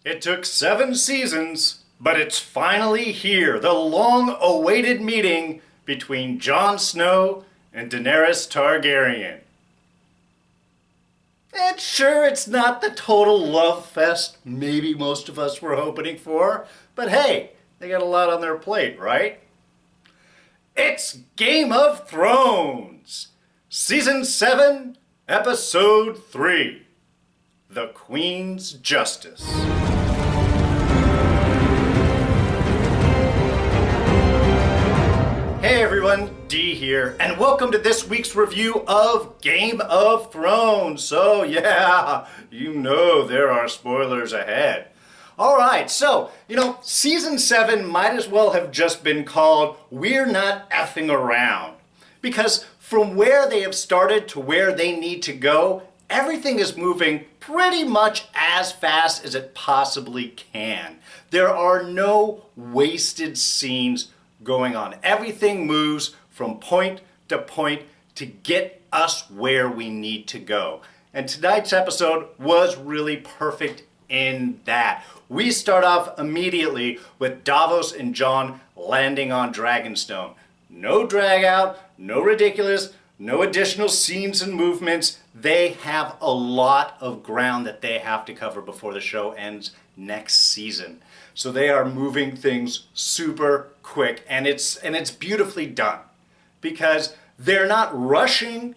It took 7 seasons, but it's finally here. The long-awaited meeting between Jon Snow and Daenerys Targaryen. And sure, it's not the total love fest maybe most of us were hoping for, but hey, they got a lot on their plate, right? It's Game of Thrones! Season 7, Episode 3. The Queen's Justice. Hey everyone, D here, and welcome to this week's review of Game of Thrones. So yeah, you know there are spoilers ahead. Alright, so, Season 7 might as well have just been called We're Not Effing Around. Because from where they have started to where they need to go, everything is moving pretty much as fast as it possibly can. There are no wasted scenes going on. Everything moves from point to get us where we need to go. And tonight's episode was really perfect in that. We start off immediately with Davos and Jon landing on Dragonstone. No drag out, no ridiculous, no additional scenes and movements. They have a lot of ground that they have to cover before the show ends next season. So they are moving things super quick, and it's beautifully done because they're not rushing.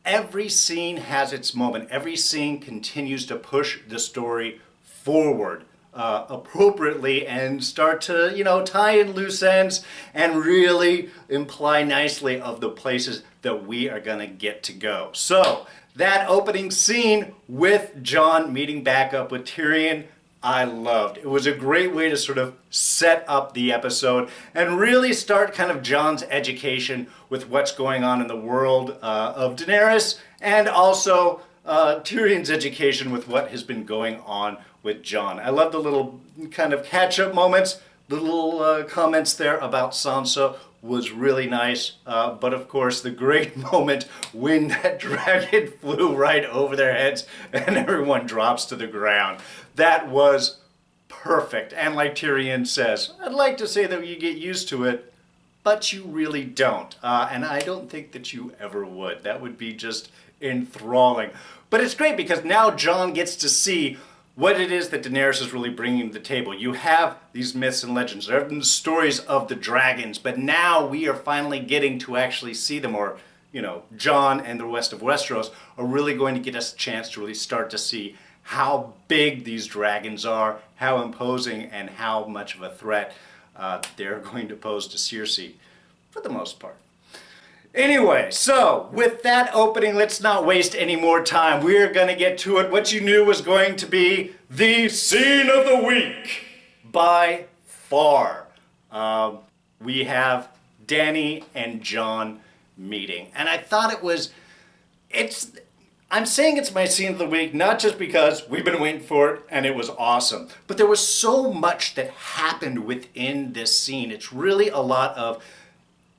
Every scene has its moment. Every scene continues to push the story forward appropriately and start to, tie in loose ends and really imply nicely of the places that we are going to get to go. So that opening scene with Jon meeting back up with Tyrion, I loved. It was a great way to sort of set up the episode and really start kind of Jon's education with what's going on in the world of Daenerys, and also Tyrion's education with what has been going on with Jon. I love the little kind of catch-up moments. The little comments there about Sansa was really nice. But of course, the great moment when that dragon flew right over their heads and everyone drops to the ground. That was perfect. And like Tyrion says, I'd like to say that you get used to it, but you really don't. And I don't think that you ever would. That would be just enthralling. But it's great because now Jon gets to see what it is that Daenerys is really bringing to the table. You have these myths and legends. There have been stories of the dragons, but now we are finally getting to actually see them, or, Jon and the rest of Westeros are really going to get us a chance to really start to see how big these dragons are, how imposing, and how much of a threat they're going to pose to Cersei, for the most part. Anyway, so with that opening, let's not waste any more time. We're going to get to it. What you knew was going to be the scene of the week by far. We have Dany and Jon meeting. And I thought I'm saying it's my scene of the week, not just because we've been waiting for it and it was awesome, but there was so much that happened within this scene. It's really a lot of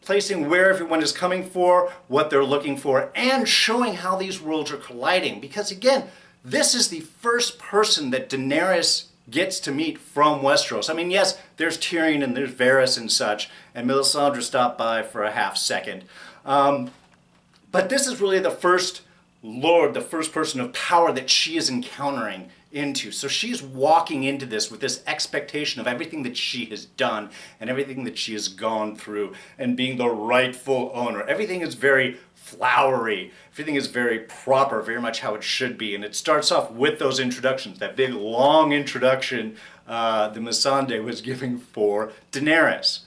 placing where everyone is coming for, what they're looking for, and showing how these worlds are colliding. Because again, this is the first person that Daenerys gets to meet from Westeros. I mean, yes, there's Tyrion and there's Varys and such, and Melisandre stopped by for a half second. But this is really the first lord, the first person of power that she is encountering into. So she's walking into this with this expectation of everything that she has done and everything that she has gone through and being the rightful owner. Everything is very flowery. Everything is very proper, very much how it should be. And it starts off with those introductions, that big long introduction the Missandei was giving for Daenerys.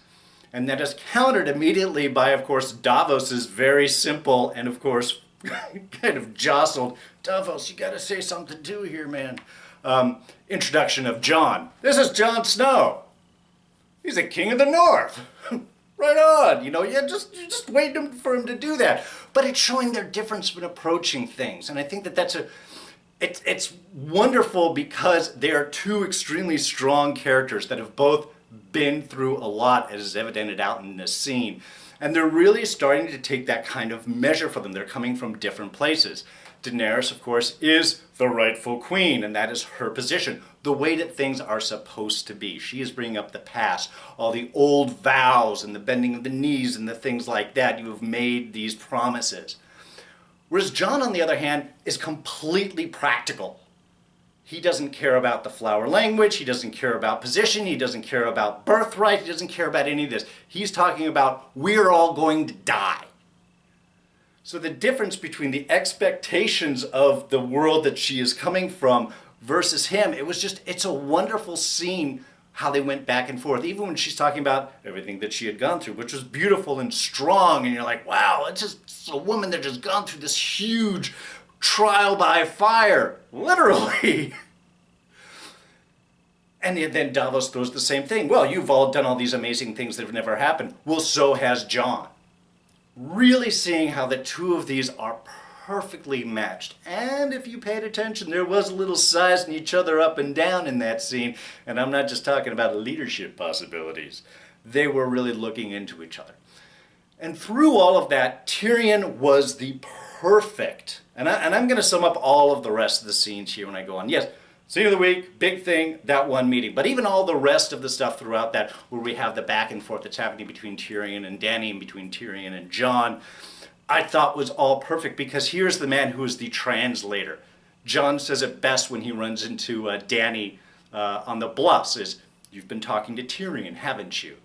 And that is countered immediately by, of course, Davos's very simple and, of course, kind of jostled, Davos, you gotta say something too here, man. Introduction of Jon. This is Jon Snow. He's a king of the north. Right on, you're just waiting for him to do that. But it's showing their difference in approaching things. And I think that it's wonderful because they are two extremely strong characters that have both been through a lot, as is evidenced out in this scene. And they're really starting to take that kind of measure for them. They're coming from different places. Daenerys, of course, is the rightful queen, and that is her position. The way that things are supposed to be. She is bringing up the past, all the old vows and the bending of the knees and the things like that. You have made these promises. Whereas Jon, on the other hand, is completely practical. He doesn't care about the flower language. He doesn't care about position. He doesn't care about birthright. He doesn't care about any of this. He's talking about we're all going to die. So the difference between the expectations of the world that she is coming from versus him, it's a wonderful scene how they went back and forth. Even when she's talking about everything that she had gone through, which was beautiful and strong. And you're like, wow, it's a woman that just gone through this huge trial by fire, literally. And then Davos throws the same thing. Well, you've all done all these amazing things that have never happened. Well, so has Jon. Really seeing how the two of these are perfectly matched. And if you paid attention, there was a little sizing each other up and down in that scene. And I'm not just talking about leadership possibilities. They were really looking into each other. And through all of that, Tyrion was the perfect, and I'm going to sum up all of the rest of the scenes here when I go on. Yes, scene of the week, big thing, that one meeting. But even all the rest of the stuff throughout that, where we have the back and forth that's happening between Tyrion and Dany and between Tyrion and Jon, I thought was all perfect, because here's the man who is the translator. Jon says it best when he runs into Dany on the bluffs, is, you've been talking to Tyrion, haven't you?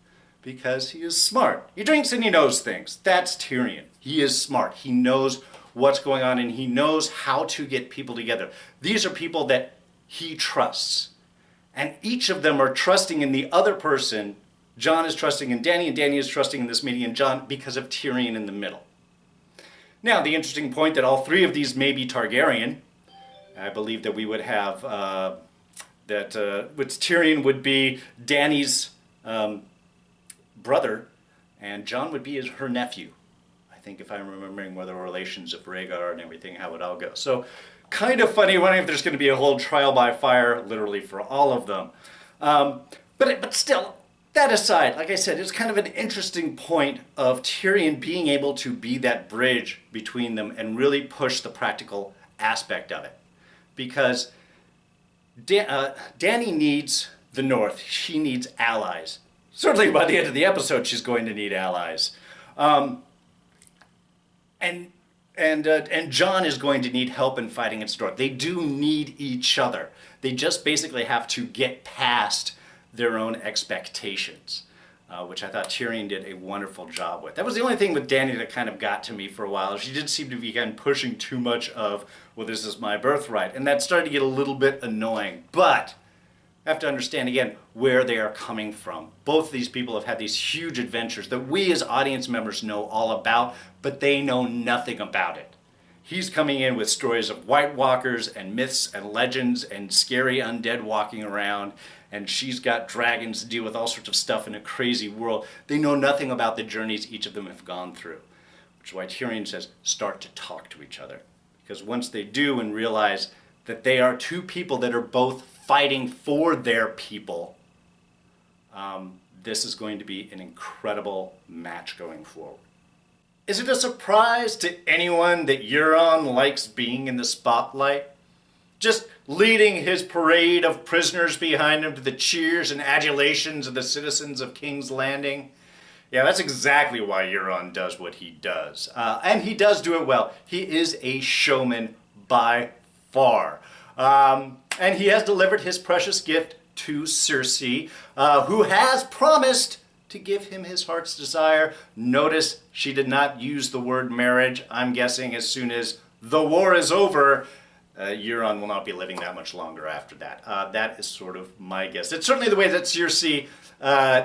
Because he is smart. He drinks and he knows things. That's Tyrion. He is smart. He knows what's going on, and he knows how to get people together. These are people that he trusts. And each of them are trusting in the other person. Jon is trusting in Dany, and Dany is trusting in this meeting in Jon because of Tyrion in the middle. Now, the interesting point that all three of these may be Targaryen. I believe that we would have, which Tyrion would be Dany's brother, and Jon would be her nephew. I think, if I'm remembering where the relations of Rhaegar and everything, how it all goes. So, kind of funny, wondering if there's going to be a whole trial by fire, literally, for all of them. But still, that aside, like I said, it's kind of an interesting point of Tyrion being able to be that bridge between them and really push the practical aspect of it. Because Dany needs the North. She needs allies. Certainly by the end of the episode, she's going to need allies. And Jon is going to need help in fighting its North. They do need each other. They just basically have to get past their own expectations, which I thought Tyrion did a wonderful job with. That was the only thing with Dany that kind of got to me for a while. She did seem to be again pushing too much of, well, this is my birthright. And that started to get a little bit annoying. But I have to understand, again, where they are coming from. Both of these people have had these huge adventures that we as audience members know all about, but they know nothing about it. He's coming in with stories of White Walkers and myths and legends and scary undead walking around, and she's got dragons to deal with, all sorts of stuff in a crazy world. They know nothing about the journeys each of them have gone through, which is why Tyrion says, start to talk to each other. Because once they do and realize that they are two people that are both fighting for their people, this is going to be an incredible match going forward. Is it a surprise to anyone that Euron likes being in the spotlight? Just leading his parade of prisoners behind him to the cheers and adulations of the citizens of King's Landing? Yeah, that's exactly why Euron does what he does. And he does do it well. He is a showman by far. And he has delivered his precious gift to Cersei, who has promised to give him his heart's desire. Notice she did not use the word marriage. I'm guessing as soon as the war is over, Euron will not be living that much longer after that. That is sort of my guess. It's certainly the way that Cersei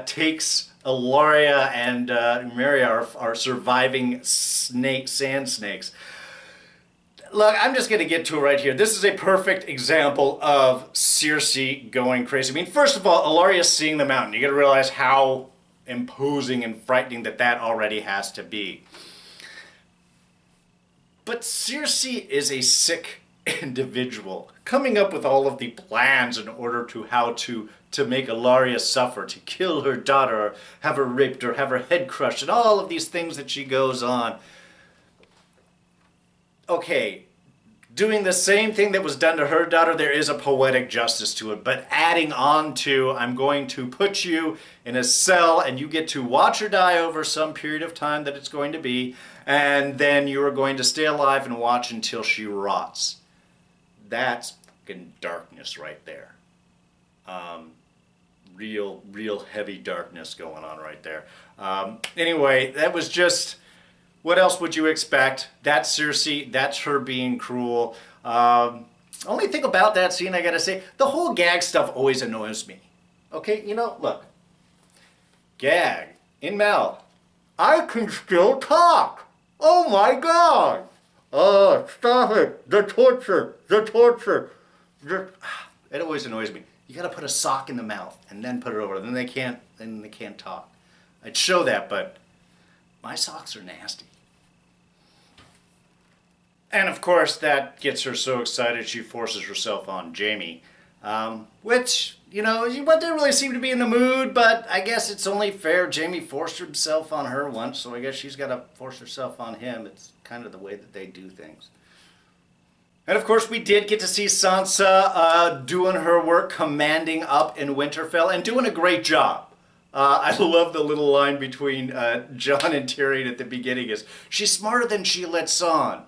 takes Ellaria and Meria, our surviving sand snakes. Look, I'm just going to get to it right here. This is a perfect example of Cersei going crazy. I mean, first of all, Ellaria seeing the mountain. You got to realize how imposing and frightening that already has to be. But Cersei is a sick individual, coming up with all of the plans in order to how to make Ellaria suffer, to kill her daughter, or have her raped, or have her head crushed, and all of these things that she goes on. Okay, doing the same thing that was done to her daughter. There is a poetic justice to it, but adding on to, I'm going to put you in a cell and you get to watch her die over some period of time that it's going to be, and then you are going to stay alive and watch until she rots. That's fucking darkness right there. Real heavy darkness going on right there. Anyway, that was just, what else would you expect? That's Cersei, that's her being cruel. Only thing about that scene, I gotta say, the whole gag stuff always annoys me. Okay, you know, look. Gag, in mouth. I can still talk. Oh my God. Oh, stop it. The torture. It always annoys me. You gotta put a sock in the mouth and then put it over. Then they can't talk. I'd show that, but my socks are nasty. And of course, that gets her so excited she forces herself on Jaime. Which, you know, she didn't really seem to be in the mood, but I guess it's only fair. Jaime forced himself on her once, so I guess she's got to force herself on him. It's kind of the way that they do things. And of course, we did get to see Sansa doing her work, commanding up in Winterfell, and doing a great job. I love the little line between Jon and Tyrion at the beginning is, she's smarter than she lets on.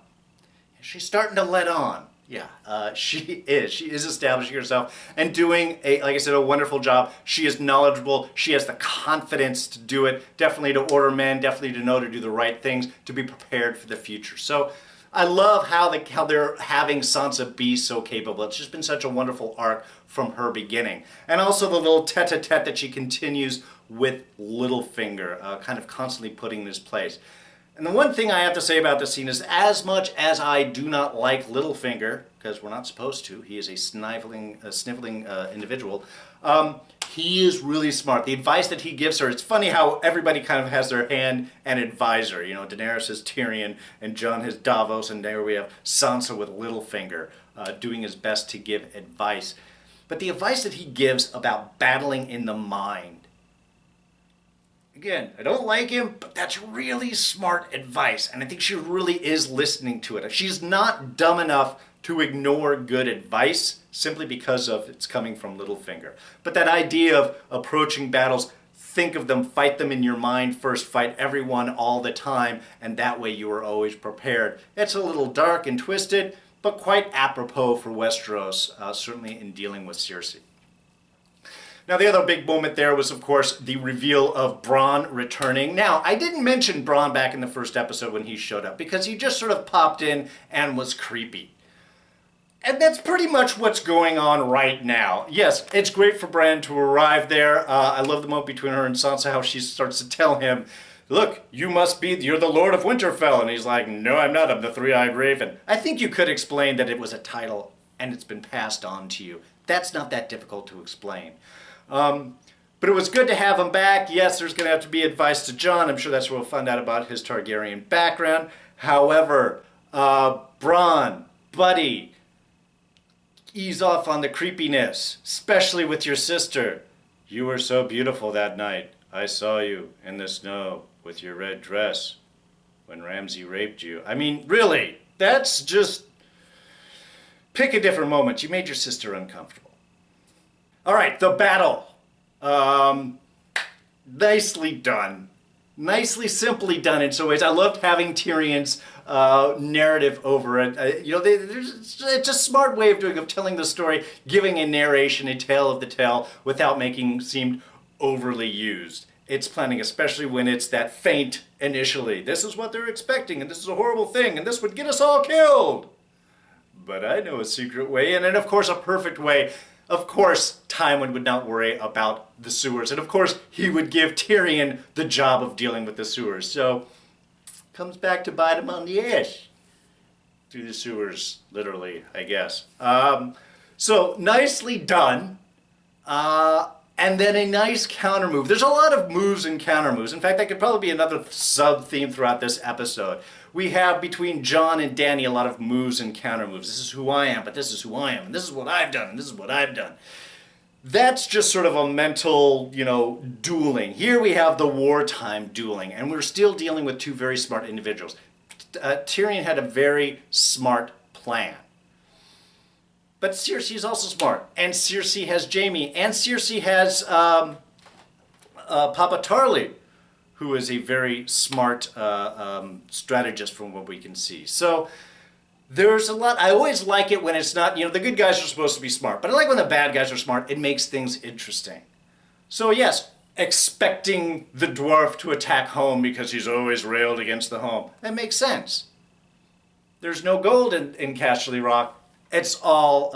She's starting to let on. Yeah, she is. She is establishing herself and doing, like I said, a wonderful job. She is knowledgeable. She has the confidence to do it. Definitely to order men. Definitely to know to do the right things. To be prepared for the future. So I love how they're having Sansa be so capable. It's just been such a wonderful arc from her beginning. And also the little tete-a-tete that she continues with Littlefinger, kind of constantly putting in his place. And the one thing I have to say about this scene is, as much as I do not like Littlefinger, because we're not supposed to, he is a sniveling individual, he is really smart. The advice that he gives her, it's funny how everybody kind of has their hand and advisor. You know, Daenerys has Tyrion, and Jon has Davos, and there we have Sansa with Littlefinger doing his best to give advice. But the advice that he gives about battling in the mind, again, I don't like him, but that's really smart advice, and I think she really is listening to it. She's not dumb enough to ignore good advice simply because of it's coming from Littlefinger. But that idea of approaching battles, think of them, fight them in your mind first, fight everyone all the time, and that way you are always prepared. It's a little dark and twisted, but quite apropos for Westeros, certainly in dealing with Cersei. Now, the other big moment there was, of course, the reveal of Bronn returning. Now, I didn't mention Bronn back in the first episode when he showed up, because he just sort of popped in and was creepy. And that's pretty much what's going on right now. Yes, it's great for Bran to arrive there. I love the moment between her and Sansa, how she starts to tell him, look, you're the Lord of Winterfell. And he's like, no, I'm not. I'm the Three-Eyed Raven. I think you could explain that it was a title and it's been passed on to you. That's not that difficult to explain. But it was good to have him back. Yes, there's going to have to be advice to Jon. I'm sure that's where we'll find out about his Targaryen background. However, Bronn, buddy, ease off on the creepiness, especially with your sister. You were so beautiful that night. I saw you in the snow with your red dress when Ramsay raped you. I mean, really, that's just... Pick a different moment. You made your sister uncomfortable. All right, the battle. Nicely done. Nicely, simply done in some ways. I loved having Tyrion's narrative over it. It's a smart way of telling the story, giving a narration, a tale of the tale, without making it seem overly used. It's planning, especially when it's that feint initially. This is what they're expecting, and this is a horrible thing, and this would get us all killed. But I know a secret way, and then, of course, a perfect way. Of course, Tywin would not worry about the sewers. And of course, he would give Tyrion the job of dealing with the sewers. So, comes back to bite him on the ass. Through the sewers, literally, I guess. So, nicely done. And then a nice counter move. There's a lot of moves and counter moves. In fact, that could probably be another sub-theme throughout this episode. We have, between Jon and Dany, a lot of moves and counter moves. This is who I am, but this is who I am, and this is what I've done, and this is what I've done. That's just sort of a mental, dueling. Here we have the wartime dueling, and we're still dealing with two very smart individuals. Tyrion had a very smart plan. But Cersei is also smart, and Cersei has Jaime, and Cersei has Papa Tarly, who is a very smart strategist from what we can see. So there's a lot. I always like it when it's not, the good guys are supposed to be smart, but I like when the bad guys are smart. It makes things interesting. So yes, expecting the dwarf to attack home because he's always railed against the home. That makes sense. There's no gold in Casterly Rock. It's all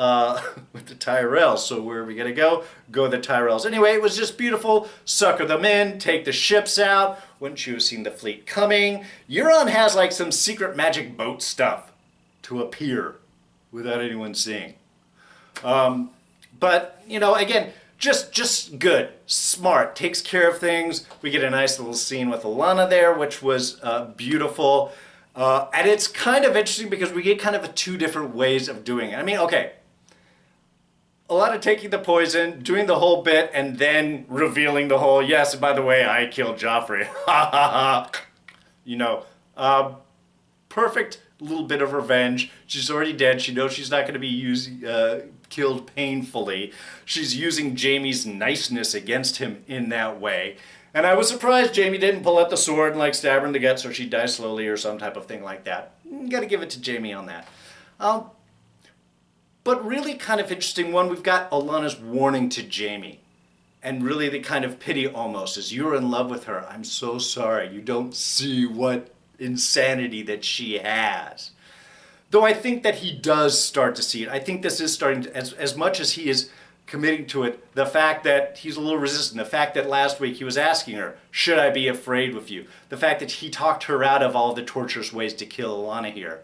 with the Tyrells. So where are we going to go? Go the Tyrells. Anyway, it was just beautiful. Sucker them in, take the ships out. Wouldn't you have seen the fleet coming? Euron has like some secret magic boat stuff to appear without anyone seeing. But, again, just good, smart, takes care of things. We get a nice little scene with Alanna there, which was beautiful. And it's kind of interesting because we get kind of two different ways of doing it. I mean, okay, a lot of taking the poison, doing the whole bit, and then revealing the whole, yes, by the way, I killed Joffrey. Ha ha ha. Perfect little bit of revenge. She's already dead. She knows she's not going to be killed painfully. She's using Jaime's niceness against him in that way. And I was surprised Jaime didn't pull out the sword and stab her in the gut so she'd die slowly or some type of thing like that. Gotta give it to Jaime on that. But really kind of interesting one, we've got Alanna's warning to Jaime. And really the kind of pity almost, as you're in love with her, I'm so sorry, you don't see what insanity that she has. Though I think that he does start to see it. I think this is starting to, as much as he is committing to it, the fact that he's a little resistant, the fact that last week he was asking her, should I be afraid with you? The fact that he talked her out of all the torturous ways to kill Alanna here.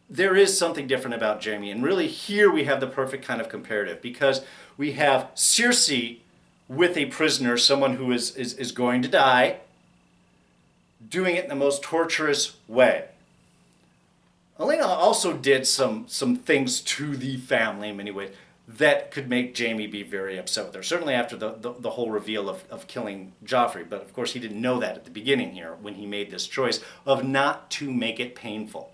There is something different about Jaime, and really here we have the perfect kind of comparative, because we have Cersei with a prisoner, someone who is going to die, doing it in the most torturous way. Olenna also did some things to the family in many ways that could make Jaime be very upset with her. Certainly after the whole reveal of killing Joffrey. But of course he didn't know that at the beginning here when he made this choice of not to make it painful.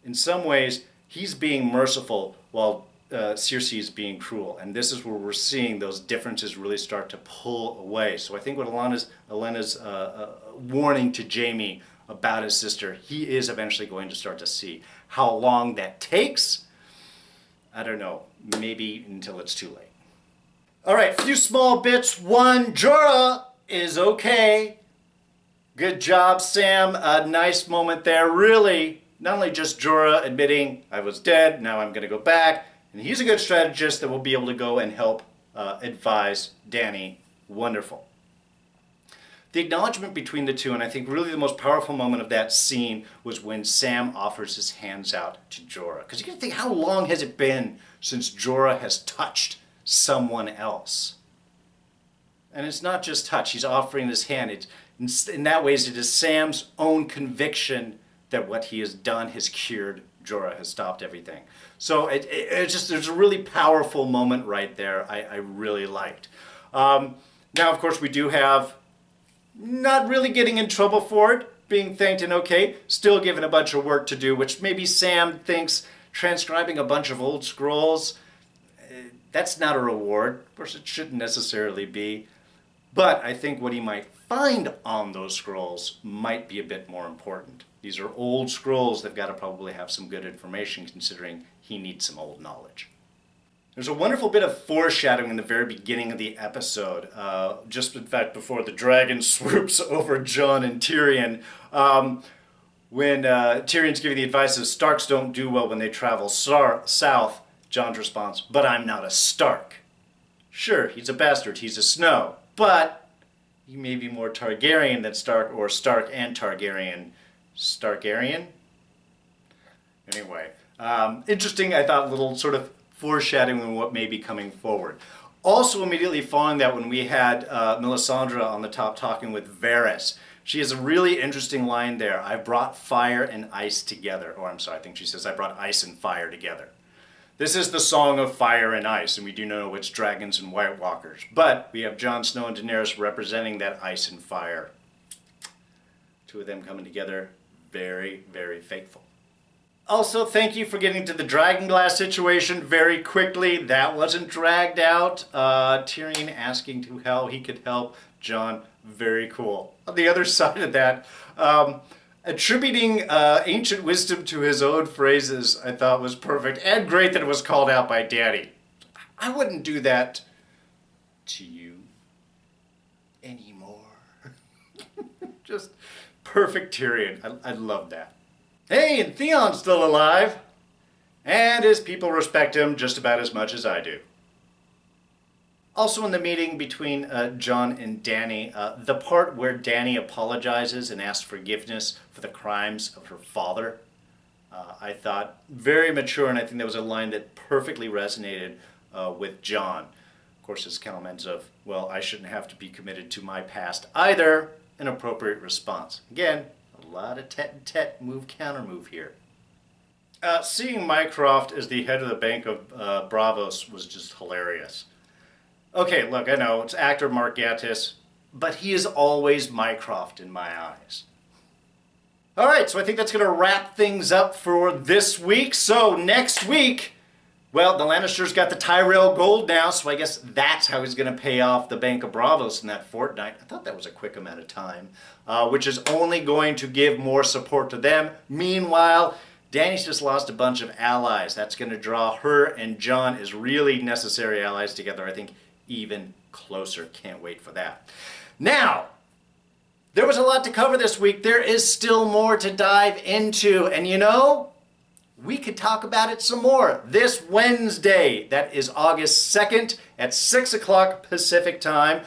In some ways, he's being merciful while Cersei is being cruel. And this is where we're seeing those differences really start to pull away. So I think what Olenna's warning to Jaime about his sister, he is eventually going to start to see. How long that takes, I don't know. Maybe until it's too late. All right, few small bits. One, Jorah is okay. Good job, Sam. A nice moment there. Really, not only just Jorah admitting, I was dead, now I'm going to go back. And he's a good strategist that will be able to go and help advise Dany. Wonderful. The acknowledgement between the two, and I think really the most powerful moment of that scene was when Sam offers his hands out to Jorah. Because you can think, how long has it been since Jorah has touched someone else? And it's not just touch, he's offering his hand. In that way, it is Sam's own conviction that what he has done has cured Jorah, has stopped everything. So there's a really powerful moment right there I really liked. Now, of course, we do have not really getting in trouble for it, being thanked and okay, still given a bunch of work to do, which maybe Sam thinks transcribing a bunch of old scrolls, that's not a reward. Of course, it shouldn't necessarily be. But I think what he might find on those scrolls might be a bit more important. These are old scrolls. They've got to probably have some good information considering he needs some old knowledge. There's a wonderful bit of foreshadowing in the very beginning of the episode, just in fact before the dragon swoops over Jon and Tyrion, when Tyrion's giving the advice of Starks don't do well when they travel south, Jon's response, but I'm not a Stark. Sure, he's a bastard, he's a Snow, but he may be more Targaryen than Stark, or Stark and Targaryen. Starkarian? Anyway, interesting, I thought, little sort of foreshadowing on what may be coming forward. Also immediately following that, when we had Melisandre on the top talking with Varys, she has a really interesting line there. I brought fire and ice together. Or I'm sorry, I think she says I brought ice and fire together. This is the song of fire and ice, and we do know it's dragons and White Walkers. But we have Jon Snow and Daenerys representing that ice and fire. Two of them coming together, very, very faithful. Also, thank you for getting to the dragonglass situation very quickly. That wasn't dragged out. Tyrion asking to how he could help Jon, very cool. On the other side of that, attributing ancient wisdom to his own phrases, I thought was perfect, and great that it was called out by Dany. I wouldn't do that to you anymore. Just perfect Tyrion. I love that. Hey, and Theon's still alive. And his people respect him just about as much as I do. Also in the meeting between Jon and Dany, the part where Dany apologizes and asks forgiveness for the crimes of her father, I thought very mature, and I think that was a line that perfectly resonated with Jon. Of course, his comments of, well, I shouldn't have to be committed to my past either, an appropriate response. Again, a lot of tete-a-tete move-counter move here. Seeing Mycroft as the head of the Bank of Bravos was just hilarious. Okay, look, I know, it's actor Marc, but he is always Mycroft in my eyes. Alright, so I think that's going to wrap things up for this week. So, next week, well, the Lannisters got the Tyrell gold now, so I guess that's how he's going to pay off the Bank of Bravos in that fortnight. I thought that was a quick amount of time, which is only going to give more support to them. Meanwhile, Dany's just lost a bunch of allies. That's going to draw her and Jon as really necessary allies together, I think, even closer. Can't wait for that. Now, there was a lot to cover this week. There is still more to dive into, and you know, we could talk about it some more this Wednesday. That is August 2nd at 6 o'clock Pacific time.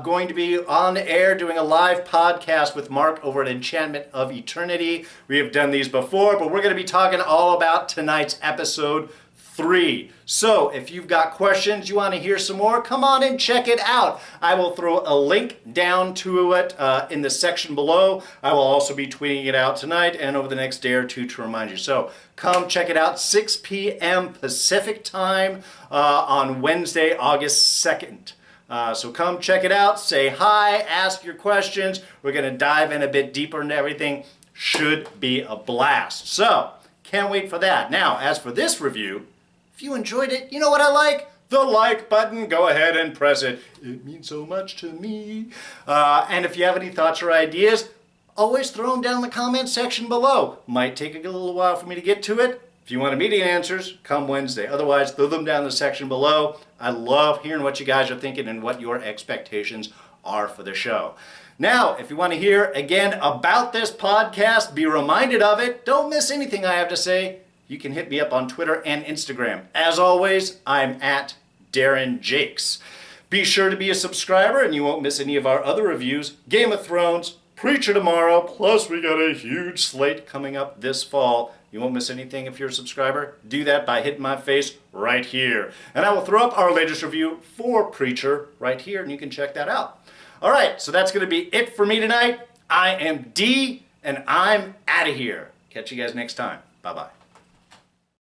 Going to be on air doing a live podcast with Marc over at Enchantment of Eternity. We have done these before, but we're going to be talking all about tonight's episode 3. So if you've got questions, you want to hear some more, come on and check it out. I will throw a link down to it in the section below. I will also be tweeting it out tonight and over the next day or two to remind you. So come check it out, 6 p.m. Pacific time on Wednesday, August 2nd. So come check it out, say hi, ask your questions. We're going to dive in a bit deeper into everything. Should be a blast. So can't wait for that. Now, as for this review, if you enjoyed it, you know what I like? The like button. Go ahead and press it. It means so much to me. And if you have any thoughts or ideas, always throw them down in the comment section below. Might take a little while for me to get to it. If you want immediate answers, come Wednesday. Otherwise, throw them down in the section below. I love hearing what you guys are thinking and what your expectations are for the show. Now, if you want to hear again about this podcast, be reminded of it, don't miss anything I have to say, you can hit me up on Twitter and Instagram. As always, I'm at Darren Jakes. Be sure to be a subscriber and you won't miss any of our other reviews. Game of Thrones, Preacher tomorrow, plus we got a huge slate coming up this fall. You won't miss anything if you're a subscriber. Do that by hitting my face right here. And I will throw up our latest review for Preacher right here, and you can check that out. All right, so that's going to be it for me tonight. I am D, and I'm out of here. Catch you guys next time. Bye-bye.